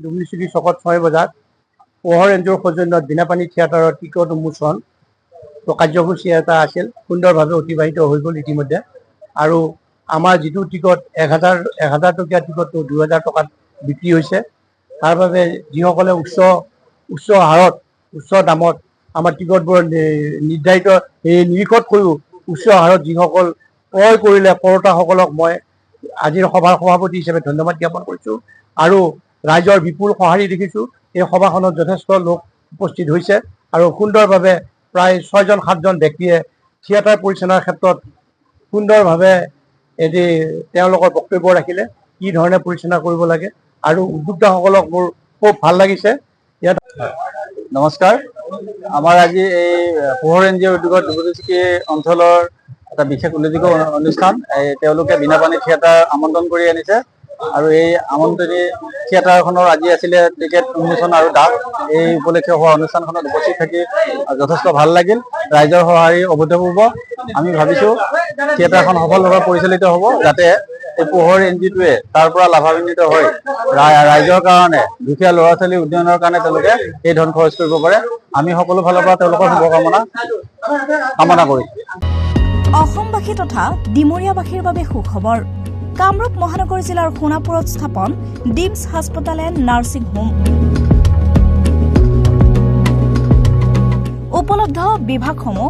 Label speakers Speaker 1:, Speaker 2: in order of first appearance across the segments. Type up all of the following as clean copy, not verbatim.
Speaker 1: ডুমলিচুকি চকত 6 বজাত পোহৰ এনজিঅ'ৰ সৌজন্যত বিনাপানী থিয়েটাৰৰ টিকট উন্মোচন কাৰ্যসূচী এটা আছিল, সুন্দৰভাৱে অতিবাহিত হৈ গ'ল ইতিমধ্যে। আৰু আমাৰ যিটো টিকট 1000 টকীয়া টিকটটো 2000 টকাত বিক্ৰী হৈছে। তাৰ বাবে যিসকলে উচ্চ হাৰত উচ্চ দামত আমাৰ টিকটবোৰ নিৰ্ধাৰিত নিৰিখতকৈও উচ্চ হাৰত যিসকল ক্ৰয় কৰিলে কৰোঁতাসকলক মই আজিৰ সভাৰ সভাপতি হিচাপে ধন্যবাদ জ্ঞাপন কৰিছোঁ। আৰু ৰাইজৰ বিপুল সঁহাৰি দেখিছোঁ। এই সভাখনত যথেষ্ট লোক উপস্থিত হৈছে আৰু সুন্দৰভাৱে প্ৰায় 6-7জন ব্যক্তিয়ে থিয়েটাৰ পৰিচালনাৰ ক্ষেত্ৰত সুন্দৰভাৱে এটি তেওঁলোকৰ বক্তব্য ৰাখিলে, কি ধৰণে পৰিচালনা কৰিব লাগে। আৰু উদ্যোক্তাসকলক মোৰ খুব ভাল লাগিছে। ইয়াত
Speaker 2: নমস্কাৰ। আমাৰ আজি এই পোহৰ এনজিঅ'ৰ উদ্যোগত ডুমলিচুকি অঞ্চলৰ এটা বিশেষ উল্লেখযোগ্য অনুষ্ঠান। তেওঁলোকে বিনাপানী থিয়েটাৰ আমন্ত্ৰণ কৰি আনিছে আৰু এই আমন্ত্ৰণী থিয়েটাৰখনৰ আজি আছিলে টিকেট উন্মোচন আৰু ডাক। এই উপলক্ষে হোৱা অনুষ্ঠানখনত উপস্থিত থাকি যথেষ্ট ভাল লাগিল। ৰাইজৰ সঁহাৰি অভূতপূৰ্ব। আমি ভাবিছোঁ থিয়েটাৰখন সফলভাৱে পৰিচালিত হ'ব, যাতে এই পোহৰ এনজিঅ'টোৱে তাৰ পৰা লাভান্বিত হৈ ৰাইজৰ কাৰণে, দুখীয়া ল'ৰা ছোৱালীৰ উন্নয়নৰ কাৰণে তেওঁলোকে এই ধন খৰচ কৰিব পাৰে। আমি সকলো ফালৰ পৰা তেওঁলোকৰ শুভকামনা কামনা কৰিছোঁ।
Speaker 3: অসমবাসী তথা ডিমৰীয়াবাসীৰ বাবে সুখবৰ। কামৰূপ মহানগৰ জিলাৰ সোণাপুৰত স্থাপন ডিমছ হাস্পতাল এণ্ড নাৰ্ছিং হোম। উপলব্ধ বিভাগসমূহ: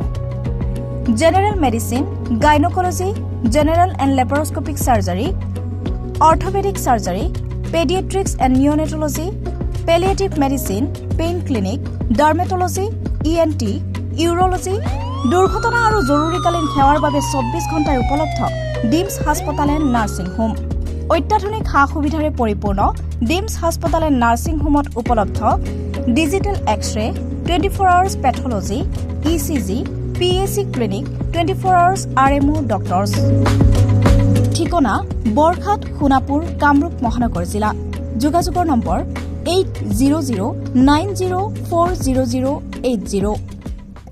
Speaker 3: general medicine, gynaecology, general and laparoscopic surgery, orthopaedic surgery, paediatrics and neonatology, palliative medicine, pain clinic, dermatology, ENT, urology, দুৰ্ঘটনা আৰু জৰুৰীকালীন সেৱাৰ বাবে 24 ঘণ্টাই উপলব্ধ ডিমছ হাস্পতাল এণ্ড নাৰ্ছিং হোম। অত্যাধুনিক সা সুবিধাৰে পৰিপূৰ্ণ ডিমছ হাস্পতাল এণ্ড নাৰ্ছিং হোমত উপলব্ধ digital X-ray, 24 hours pathology, ECG, PAC clinic, 24 hours RMO doctors. ঠিকনা: বৰঘাট, সোণাপুৰ, কামৰূপ মহানগৰ জিলা। যোগাযোগৰ নম্বৰ 8009040080।